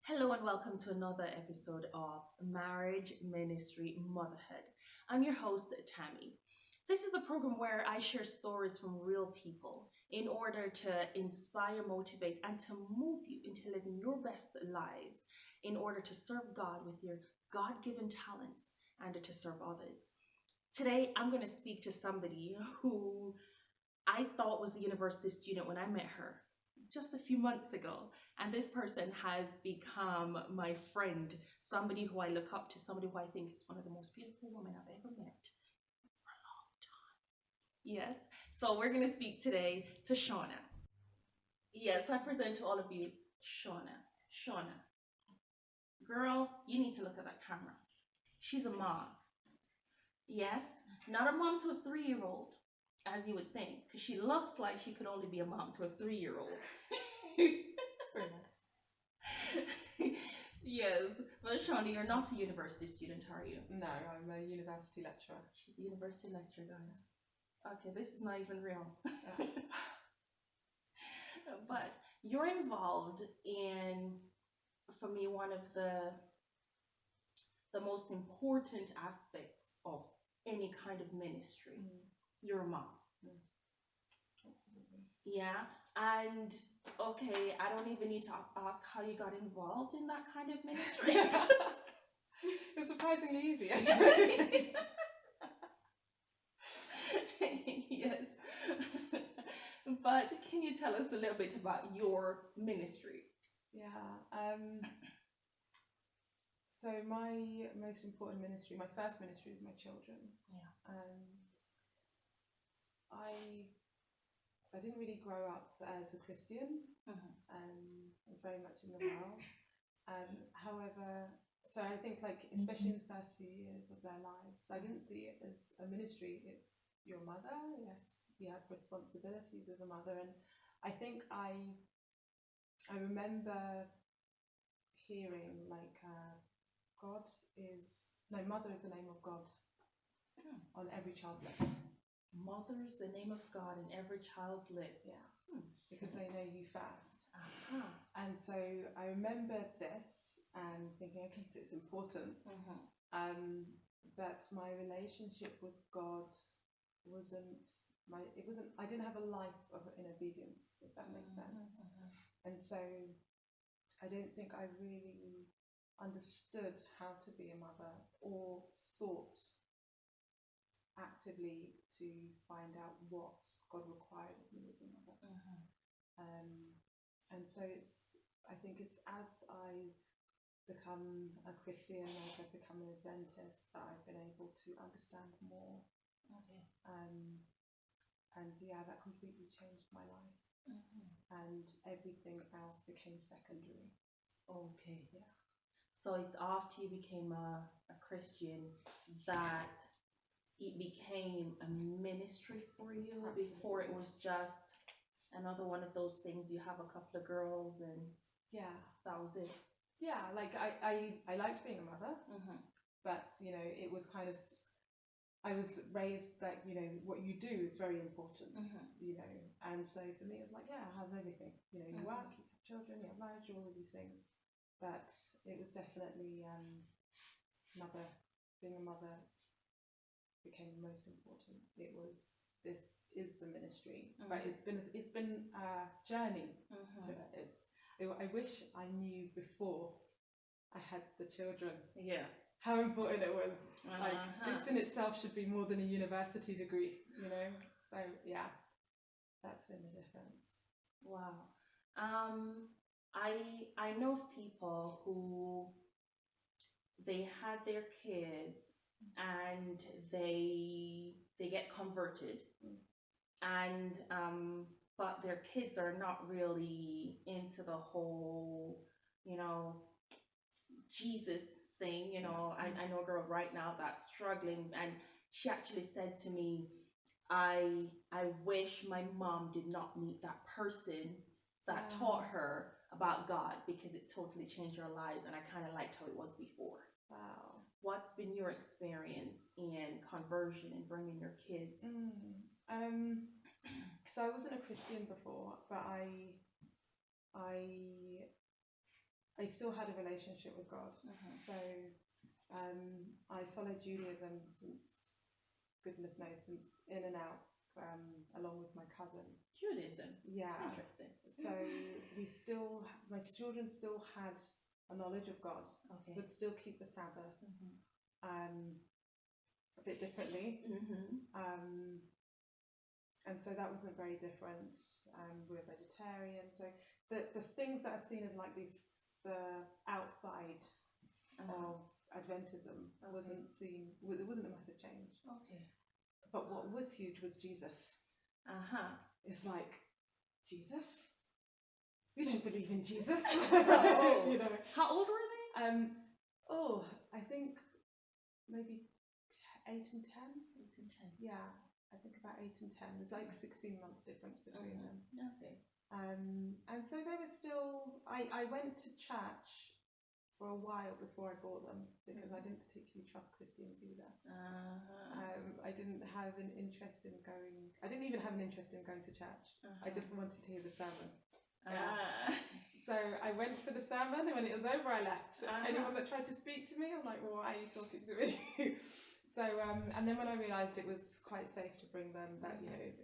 Hello and welcome to another episode of Marriage, Ministry, Motherhood. I'm your host, Tammy. This is the program where I share stories from real people in order to inspire, motivate, and to move you into living your best lives in order to serve God with your God given talents and to serve others. Today, I'm going to speak to somebody who I thought was a university student when I met her just a few months ago. And this person has become my friend, somebody who I look up to, somebody who I think is one of the most beautiful women I've ever met for a long time. Yes. So we're going to speak today to Shauna. Yes, I present to all of you Shauna. Shauna, girl, you need to look at that camera. She's a mom. Yes, not a mom to a 3-year-old, as you would think, because she looks like she could only be a mom to a 3-year-old. Very nice. Yes, but Shawnee, you're not a university student, are you? No, I'm a university lecturer. She's a university lecturer, guys. Okay, this is not even real. But you're involved in, for me, one of the most important aspects of any kind of ministry. You're a mom. Absolutely. Yeah, and okay, I don't even need to ask how you got involved in that kind of ministry. It's surprisingly easy, actually. Yes. But can you tell us a little bit about your ministry? Yeah. So my most important ministry, my first ministry is my children. Yeah. I didn't really grow up as a Christian. I was very much in the world. However, so I think especially in the first few years of their lives, I didn't see it as a ministry. It's your mother. Yes, you have responsibilities as a mother, and I think I remember hearing mother is the name of God on every child's lips. Mother is the name of God in every child's lips. Yeah. Because they know you first. Uh-huh. And so I remember this and thinking, okay, so it's important. But my relationship with God I didn't have a life in obedience, if that makes sense. And so I don't think I really understood how to be a mother or sought actively to find out what God required of me as a mother. And so I think it's as I've become a Christian, as I've become an Adventist, that I've been able to understand more. Okay. And yeah, that completely changed my life. And everything else became secondary. Okay. Yeah. So it's after you became a Christian that it became a ministry for you. Absolutely. Before it was just another one of those things, you have a couple of girls and yeah, that was it. Yeah, I liked being a mother, but it was kind of, I was raised that what you do is very important, and so for me it was like, yeah, I have everything, you work, you have children, you have marriage, all of these things, but it was definitely being a mother became the most important. This is the ministry, but it's been a journey to it. I wish I knew before I had the children. Yeah. How important it was. This in itself should be more than a university degree, So yeah, that's been the difference. Wow. I know of people who they had their kids and they get converted, and but their kids are not really into the whole Jesus thing. I know a girl right now that's struggling, and she actually said to me, I wish my mom did not meet that person that taught her about God, because it totally changed her lives, and I kind of liked how it was before. Wow. What's been your experience in conversion and bringing your kids? So I wasn't a Christian before, but I I still had a relationship with God. So I followed Judaism since, goodness knows, since in and out, along with my cousin. Judaism? Yeah. That's interesting. So my children still had a knowledge of God, would still keep the Sabbath, a bit differently. And so that wasn't very different. We're vegetarian. So the things that are seen as like the outside of Adventism wasn't seen, it wasn't a massive change. But what was huge was Jesus. It's like, Jesus? We don't believe in Jesus. You know. How old were they? I think maybe 8 and 10. 8 and 10. Yeah, I think about 8 and 10. There's like 16 months difference between them. And so they were still. I went to church for a while before I bought them because I didn't particularly trust Christians either. I didn't have an interest in going. I didn't even have an interest in going to church. I just wanted to hear the sermon. So I went for the sermon, and when it was over, I left. Anyone that tried to speak to me, I'm like, well, why are you talking to me? So, and then when I realised it was quite safe to bring them, that, you know, it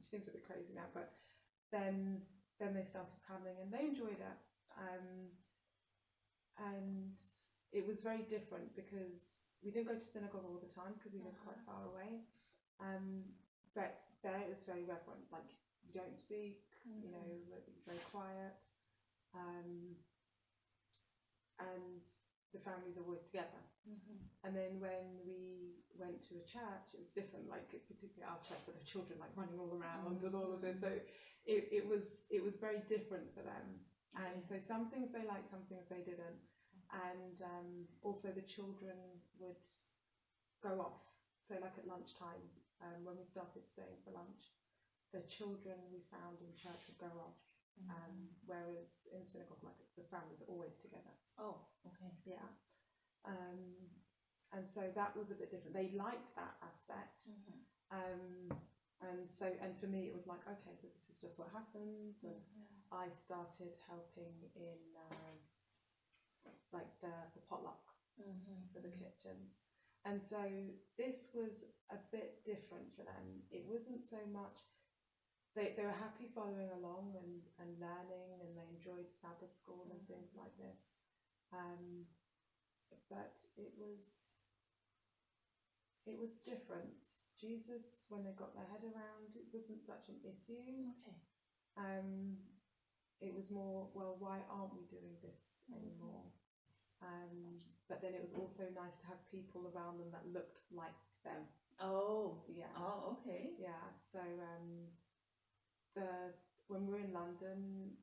seems a bit crazy now, but then they started coming and they enjoyed it. And it was very different because we didn't go to synagogue all the time because we lived quite far away. But there it was very reverent, like you don't speak, you know, very quiet. And the family's always together. And then when we went to a church, it was different, like particularly our church with the children like running all around and all of this. So it was very different for them. And so some things they liked, some things they didn't. And also the children would go off. So like at lunchtime, when we started staying for lunch, the children we found in church would go off. Whereas in synagogue, like the families are always together. Yeah. And so that was a bit different. They liked that aspect. And for me, it was like, okay, so this is just what happens. And I started helping in like the potluck for the kitchens. And so this was a bit different for them. It wasn't so much, they were happy following along and learning, and they enjoyed Sabbath school and things like this. But it was different. Jesus, when they got their head around, it wasn't such an issue. It was more, well, why aren't we doing this anymore? But then it was also nice to have people around them that looked like them. Yeah. So when we were in London,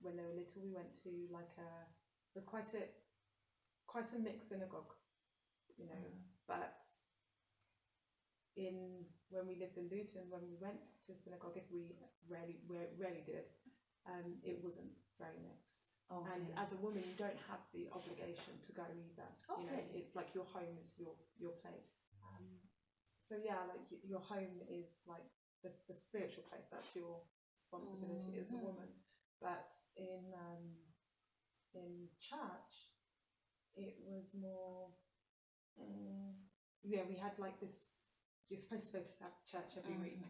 when they were little, we went to like it was quite a mixed synagogue, you know. But when we lived in Luton, when we went to synagogue, if we rarely did, it wasn't very mixed. And as a woman, you don't have the obligation to go either. You know, it's like your home is your place. So yeah, like your home is like the spiritual place. That's your responsibility as a woman. But in church, it was more. We had like this. You're supposed to go to church every week,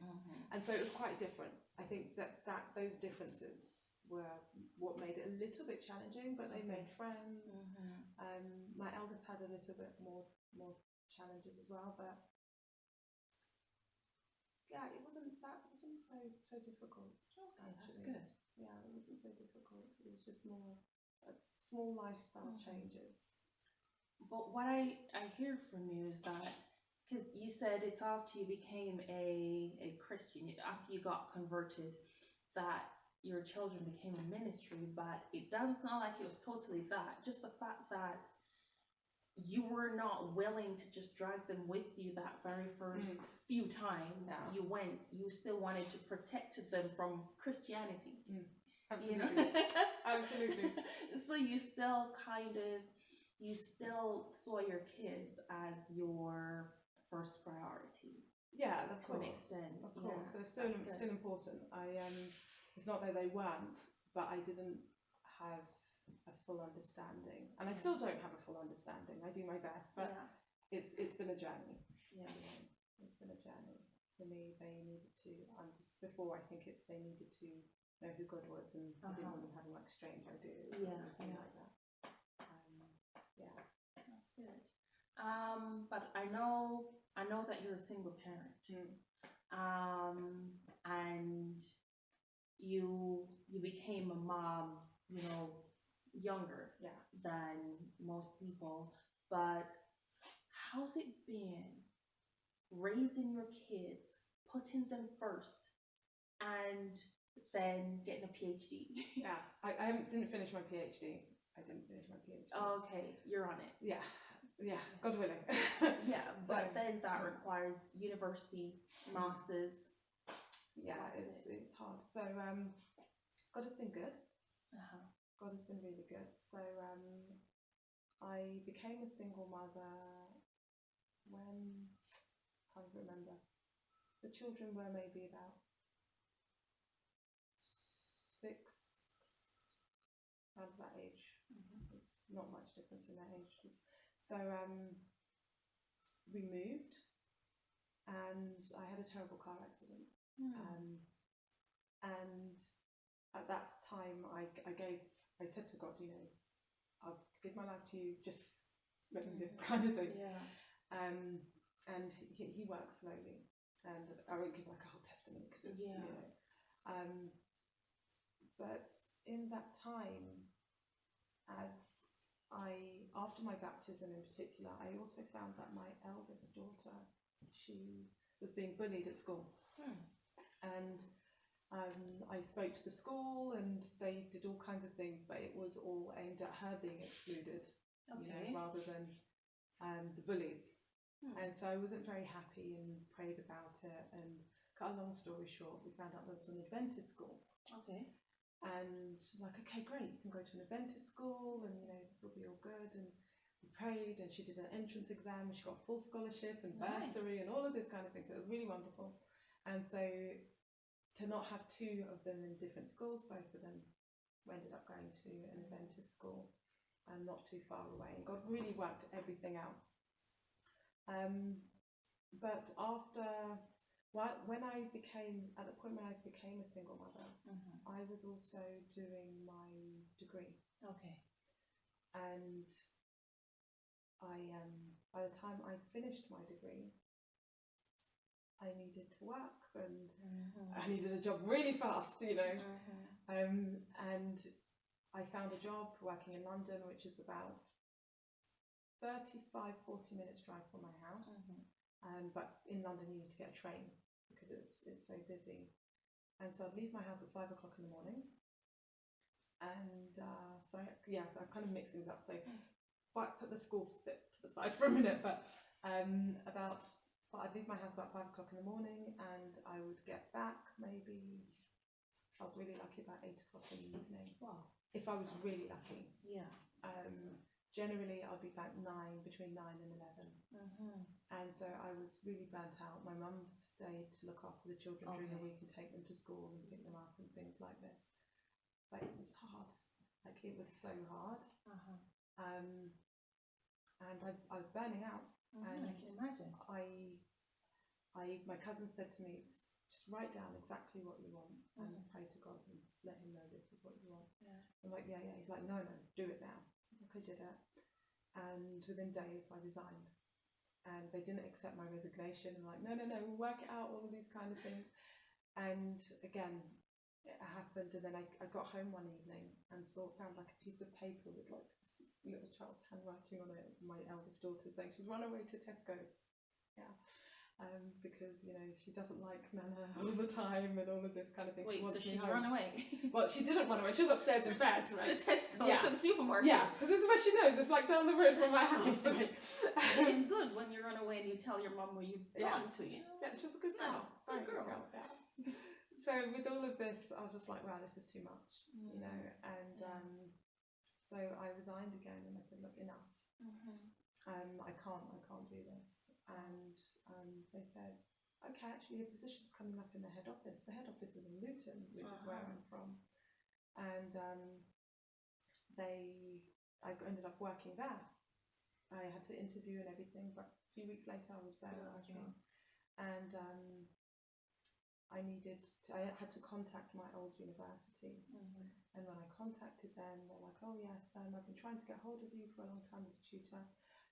and so it was quite different. I think that those differences were what made it a little bit challenging, but they made friends. My eldest had a little bit more challenges as well, but yeah, it wasn't so difficult. That's good. Yeah, it wasn't so difficult. It was just more small lifestyle changes. But what I hear from you is that, because you said it's after you became a Christian, after you got converted, that your children became a ministry, but it doesn't sound like it was totally that. Just the fact that you were not willing to just drag them with you that very first few times you still wanted to protect them from Christianity. Absolutely. You know? Absolutely. So you still saw your kids as your first priority. Yeah, of to course. An extent. Of course, Yeah, they're still important. It's not that they weren't, but I didn't have a full understanding, and I still don't have a full understanding. I do my best, but it's been a journey. Yeah, it's been a journey for me. They needed to before. I think they needed to know who God was, and I didn't want them having like strange ideas or anything like that. Yeah, that's good. But I know that you're a single parent. And you became a mom, younger than most people. But how's it been raising your kids, putting them first, and then getting a PhD? Yeah, I didn't finish my PhD. Okay, you're on it. Yeah, God willing. Yeah, but then that requires university, masters. Yeah, it's hard. So God has been good. God has been really good. So I became a single mother when, I can't remember, the children were maybe about 6, around that age. It's not much difference in their ages. So we moved, and I had a terrible car accident. And at that time, I said to God, I'll give my life to you, just let me live, kind of thing. Yeah. And he works slowly, and I won't give like a whole testimony because but in that time, after my baptism in particular, I also found that my eldest daughter, she was being bullied at school. And I spoke to the school, and they did all kinds of things, but it was all aimed at her being excluded, rather than the bullies. And so I wasn't very happy and prayed about it. And cut a long story short, we found out there was an Adventist school. Okay. And like, okay, great, you can go to an Adventist school, and this will be all good. And we prayed, and she did an entrance exam, and she got a full scholarship and bursary and all of this kind of thing. So it was really wonderful. And so to not have 2 of them in different schools, both of them ended up going to an Adventist school, and not too far away. And God really worked everything out. But at the point when I became a single mother, I was also doing my degree. Okay. And by the time I finished my degree, I needed to work, and I needed a job really fast, And I found a job working in London, which is about 35-40 minutes drive from my house. But in London you need to get a train because it's so busy. And so I'd leave my house at 5 o'clock in the morning. And so I kind of mix things up. So put the school bit to the side for a minute, but I'd leave my house about 5 o'clock in the morning, and I would get back maybe, if I was really lucky, about 8 o'clock in the evening. Wow. If I was really lucky. Yeah. Generally, I'd be back between 9 and 11. And so I was really burnt out. My mum stayed to look after the children during the week and take them to school and pick them up and things like this. But it was hard. Like, it was so hard. And I was burning out. And I can imagine. My cousin said to me, just write down exactly what you want and pray to God and let him know this is what you want. Yeah. I'm like, yeah. He's like, no, do it now. I did it, and within days I resigned, and they didn't accept my resignation. I'm like, no, we'll work it out, all of these kind of things. And again, it happened, and then I got home one evening and found like a piece of paper with like this little child's handwriting on it, my eldest daughter, saying she's run away to Tesco's. Because she doesn't like Nana all the time and all of this kind of thing. Wait, so she's run away? Well, she didn't run away. She was upstairs in bed, right? To Tesco's, to the supermarket. Yeah, because this is what she knows. It's like down the road from my house. Right? It's good when you run away and you tell your mum where you've gone to. Yeah, she's a good girl. Nice. Good girl. Yeah. So with all of this, I was just like, wow, this is too much, And so I resigned again, and I said, look, enough. I can't do this. And they said, okay, actually a position's coming up in the head office. The head office is in Luton, which is where I'm from. And I ended up working there. I had to interview and everything, but a few weeks later I was there working. And I had to contact my old university. And when I contacted them, they're like, oh yes, I've been trying to get hold of you for a long time, this tutor.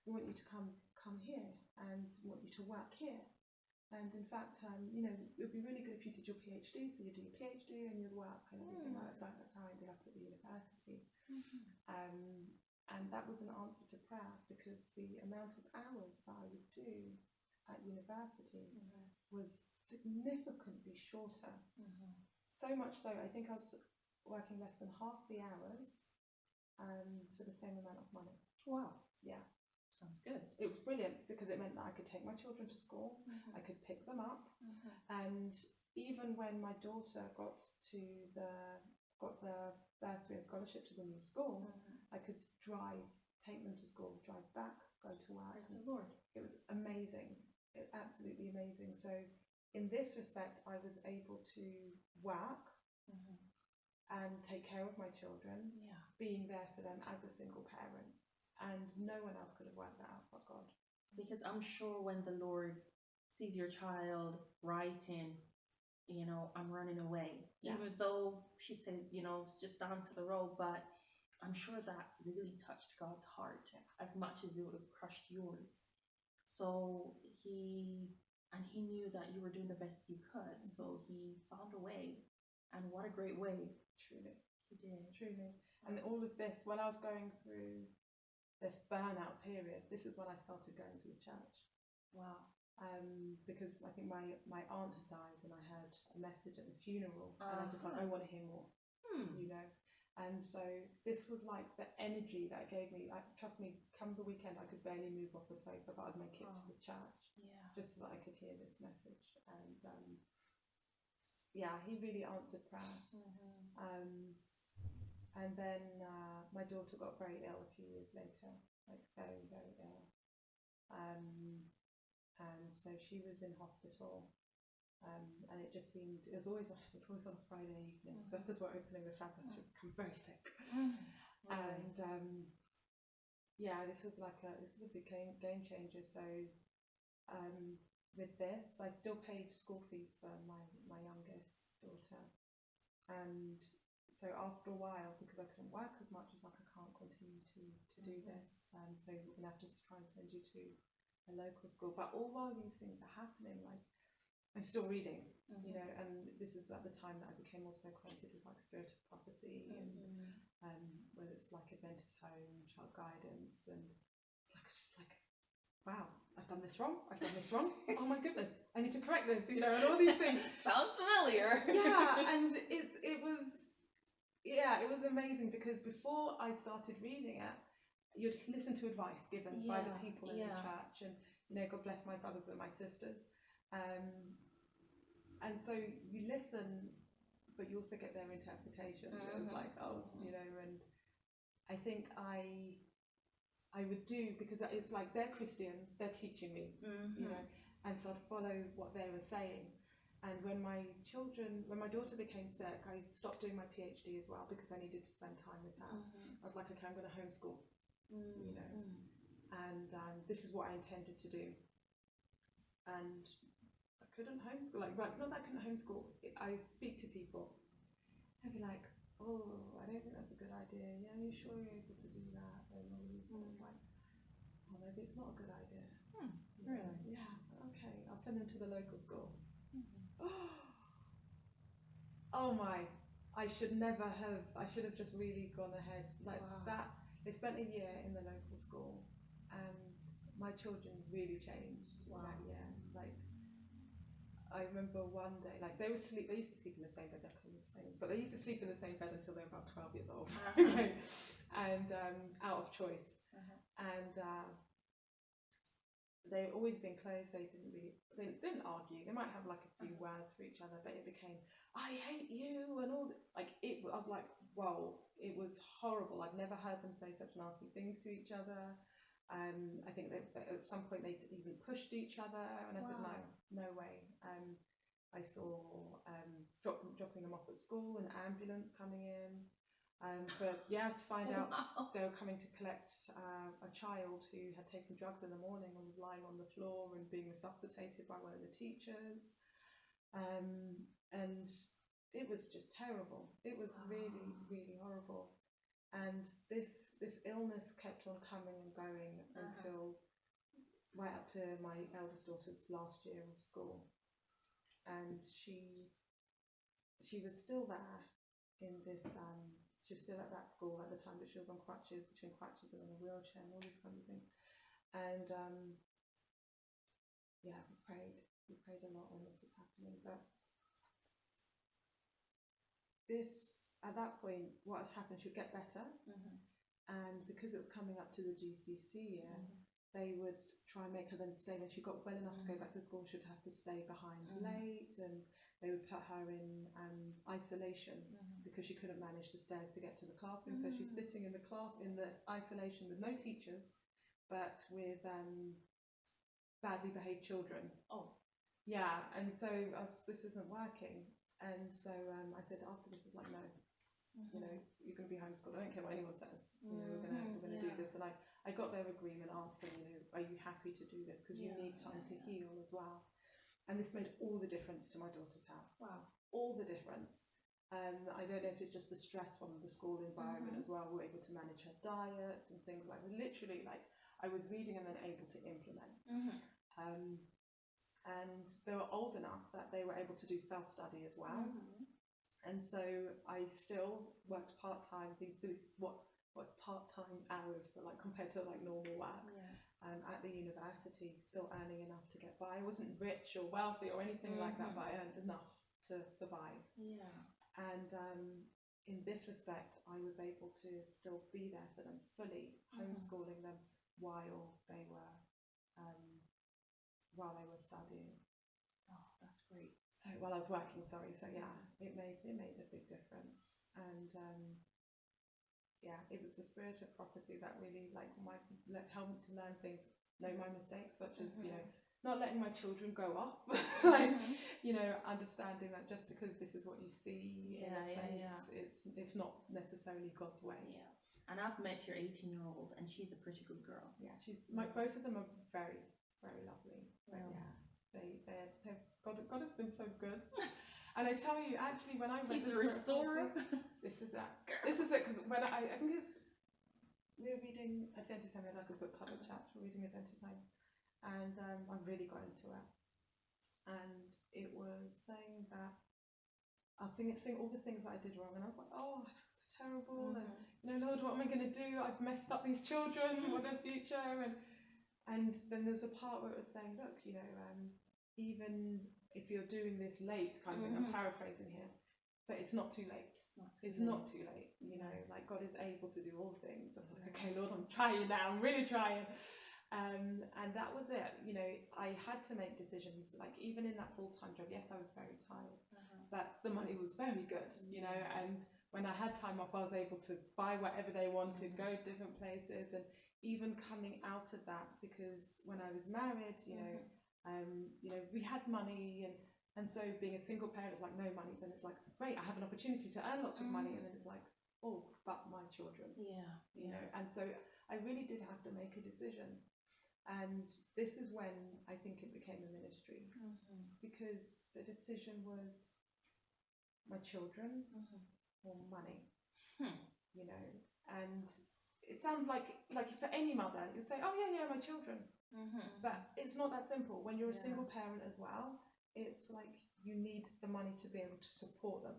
We want you to come here and want you to work here. And in fact, it would be really good if you did your PhD, so you do your PhD and you'd work and everything like that. So that's how I ended up at the university. And that was an answer to prayer, because the amount of hours that I would do at university was significantly shorter. So much so, I think I was working less than half the hours for the same amount of money. Wow. Yeah. Sounds good. It was brilliant, because it meant that I could take my children to school, I could pick them up, and even when my daughter got the bursary and scholarship to the new school, I could take them to school, drive back, go to work. Praise the Lord. It was amazing, absolutely amazing. So in this respect, I was able to work and take care of my children, being there for them as a single parent. And no one else could have worked that out but God. Because I'm sure when the Lord sees your child writing, I'm running away, even though she says, it's just down to the road, but I'm sure that really touched God's heart as much as it would have crushed yours. So he knew that you were doing the best you could. So he found a way, and what a great way. Truly. He did. Truly. And all of this, when I was going through this burnout period, this is when I started going to the church. Wow. Because I think my aunt had died, and I heard a message at the funeral, and I'm just like, I want to hear more, And so this was like the energy that it gave me. Trust me, come the weekend, I could barely move off the sofa, but I'd make it to the church, just so that I could hear this message. And he really answered prayer. And then my daughter got very ill a few years later, like very, very ill. And so she was in hospital, and it just seemed, it was always on a Friday evening, just as we're opening the Sabbath, she'd become very sick. And this was a big game changer. So with this, I still paid school fees for my youngest daughter, and so after a while, because I couldn't work as much, I was like, I can't continue to do this, and so we're going to have to try and send you to a local school. But all while these things are happening, like, I'm still reading, and this is at the time that I became also acquainted with like spirit of prophecy, and whether it's like Adventist Home, Child Guidance, and it's just like, wow, I've done this wrong, oh my goodness, I need to correct this, and all these things. Sounds familiar. And it was amazing, because before I started reading it, you'd listen to advice given by the people in the church, and God bless my brothers and my sisters, and so you listen, but you also get their interpretation. It was like, and I think I would do, because it's like they're Christians, they're teaching me, and so I'd follow what they were saying. And when my daughter became sick, I stopped doing my PhD as well, because I needed to spend time with her. I was like, okay, I'm going to homeschool, and this is what I intended to do. And I couldn't homeschool. It's not that I couldn't homeschool. I speak to people. They'd be like, oh, I don't think that's a good idea. Yeah, are you sure you're able to do that? And all these things, like, oh, maybe it's not a good idea. Really? Yeah, so, okay, I'll send them to the local school. Oh my, I should have just really gone ahead like that. They spent a year in the local school, and my children really changed in that year. Like, I remember one day, like, they used to sleep in the same bed, but they used to sleep in the same bed until they were about 12 years old, and out of choice. And they've always been close. They didn't argue. They might have like a few words for each other, but it became, I hate you, and all like it. I was like, whoa, it was horrible. I'd never heard them say such nasty things to each other. I think that at some point they even pushed each other, and I said, no way. I saw dropping them off at school, an ambulance coming in. To find out Wow. they were coming to collect a child who had taken drugs in the morning and was lying on the floor and being resuscitated by one of the teachers. And it was just terrible. It was really, really horrible. And this illness kept on coming and going until right up to my eldest daughter's last year of school. And she was still there in this, she was still at that school at the time, but she was on crutches, between crutches and in a wheelchair and all these kind of things. And we prayed a lot when this was happening. But this, at that point, what had happened, she'd get better. And because it was coming up to the GCC year, they would try and make her then stay. When she got well enough to go back to school, she'd have to stay behind late, and they would put her in isolation because she couldn't manage the stairs to get to the classroom. So she's sitting in the class in the isolation with no teachers, but with badly behaved children. Oh, yeah. And so this isn't working. And so I said after this, is like, no, you know, you're going to be homeschooled. I don't care what anyone says. You know, we're going to do this. And I got their agreement, asked them, you know, are you happy to do this? Because you need time to heal as well. And this made all the difference to my daughter's health. wow. All the difference. I don't know if it's just the stress from the school environment as well. We're able to manage her diet and things like that. Literally, like, I was reading and then able to implement. And they were old enough that they were able to do self-study as well. And so I still worked part-time, what's part-time hours for, like, compared to like normal work. At the university, still earning enough to get by. I wasn't rich or wealthy or anything like that, but I earned enough to survive. And in this respect, I was able to still be there for them fully, homeschooling them while they were studying. Oh, that's great. So while I was working, sorry. So yeah, it made a big difference. And it was the spirit of prophecy that really helped me to learn things, know my mistakes, such as, you know, not letting my children go off, like, you know, understanding that just because this is what you see in a place, it's not necessarily God's way. And I've met your 18-year-old, and she's a pretty good girl. Yeah, both of them are very, very lovely. But God has been so good. And I tell you, actually, when I read He's a restorer. This is it. Because when I think we're reading Adventist Home, like a book club at church. We're reading Adventist Home, and I really got into it. And it was saying that I was seeing all the things that I did wrong, and I was like, oh, I feel so terrible, and, you know, Lord, what am I going to do? I've messed up these children. What a future! And then there's a part where it was saying, look, you know, even if you're doing this late, kind of, I'm paraphrasing here, but it's not too late. It's not too late, you know, like, God is able to do all things. I'm like, okay, Lord, I'm trying now, I'm really trying. And that was it, you know, I had to make decisions, like, even in that full-time job, yes, I was very tired, but the money was very good, you know, and when I had time off, I was able to buy whatever they wanted, go different places, and even coming out of that, because when I was married, you know, we had money, and so being a single parent is like no money, then it's like, great, I have an opportunity to earn lots of money, and then it's like, oh, but my children. You know, and so I really did have to make a decision. And this is when I think it became a ministry, because the decision was my children or money, you know. And it sounds like for any mother, you'd say, oh yeah, my children. But it's not that simple. When you're a single parent as well, it's like you need the money to be able to support them,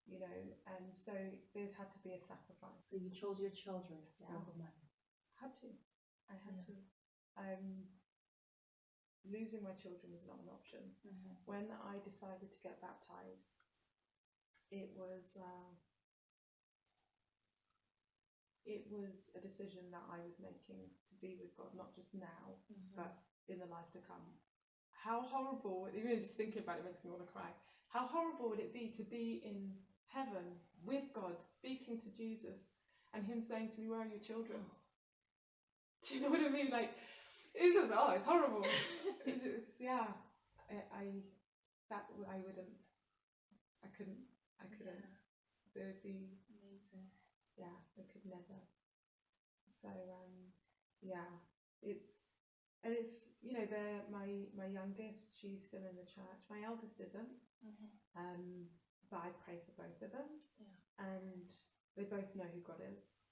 you know, and so there had to be a sacrifice. So you chose your children over money. I had to. Losing my children was not an option. When I decided to get baptized, it was a decision that I was making to be with God, not just now, but in the life to come. How horrible, even just thinking about it makes me want to cry. How horrible would it be to be in heaven with God, speaking to Jesus, and him saying to me, where are your children? Do you know what I mean? Like, it's just, it's horrible. I couldn't. There would be amazing. they could never. So yeah, it's they're my youngest. She's still in the church. My eldest isn't. But I pray for both of them. Yeah. And they both know who God is.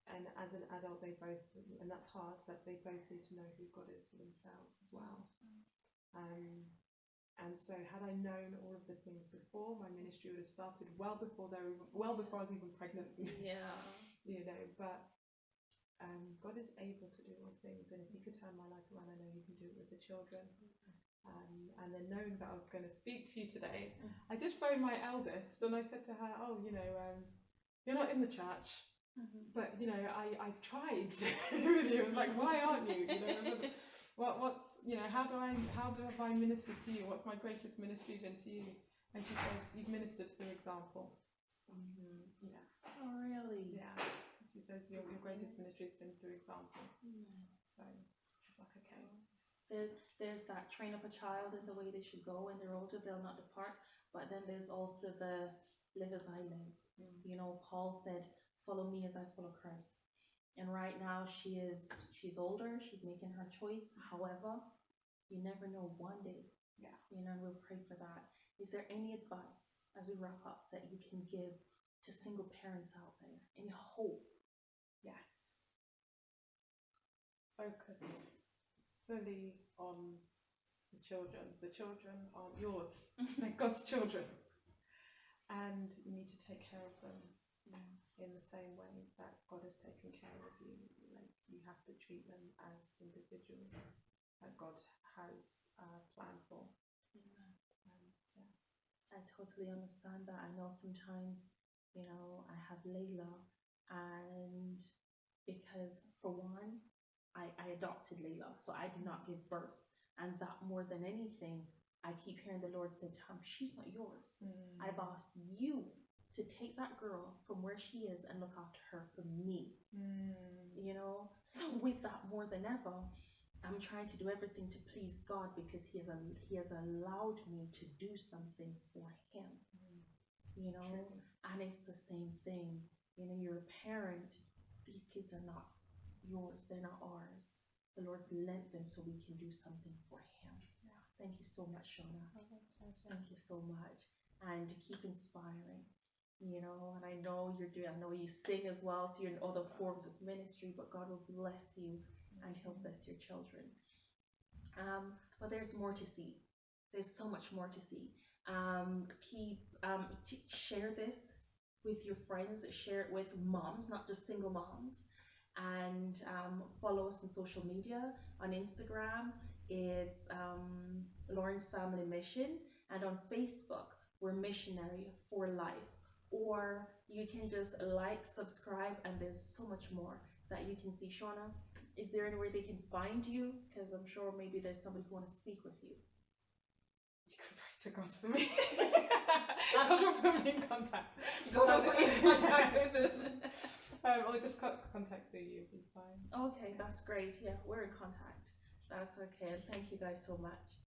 And as an adult, they both, and that's hard, but they both need to know who God is for themselves as well. And so, had I known all of the things before, my ministry would have started well before I was even pregnant. Yeah. But God is able to do all things, and if He could turn my life around, I know He can do it with the children. And then knowing that I was going to speak to you today, I did phone my eldest, and I said to her, "Oh, you're not in the church, but I've tried with you." I was like, "Why aren't you? How have I ministered to you? What's my greatest ministry been to you?" And she says, "You've ministered through example." Yeah. Oh, really? Yeah. She says your greatest ministry has been through example. So it's like, okay. There's that train up a child in the way they should go. When they're older, they'll not depart. But then there's also the live as I live. Paul said, "Follow me as I follow Christ." And right now she's older. She's making her choice. However, you never know, one day. Yeah. We'll pray for that. Is there any advice as we wrap up that you can give to single parents out there? Any hope? Yes. Focus fully on the children. The children aren't yours. They're God's children. And you need to take care of them in the same way that God has taken care of you. Like, you have to treat them as individuals that God has planned for. I totally understand that. I know sometimes, I have Layla, and because for one, I adopted Layla, so I did not give birth. And that more than anything, I keep hearing the Lord say, "Tom, she's not yours. I've asked you to take that girl from where she is and look after her for me." So with that, more than ever, I'm trying to do everything to please God, because He has allowed me to do something for Him. True. And it's the same thing. You're a parent. These kids are not yours. They're not ours. The Lord's lent them so we can do something for Him. Yeah. Thank you so much, Shona. Thank you so much. And keep inspiring. And I know you sing as well, so you're in other forms of ministry, but God will bless you and He'll bless your children. But there's more to see. There's so much more to see. Share this with your friends. Share it with moms, not just single moms. And follow us on social media. On Instagram, it's Lauren's Family Mission. And on Facebook, we're Missionary for Life. Or you can just subscribe, and there's so much more that you can see. Shona, is there anywhere they can find you? Because I'm sure maybe there's somebody who wants to speak with you. You can pray to God for me. God will put me in contact. God will put you in contact with us. Or just contact you, you'll be fine. Okay, that's great. Yeah, we're in contact. That's okay. And thank you guys so much.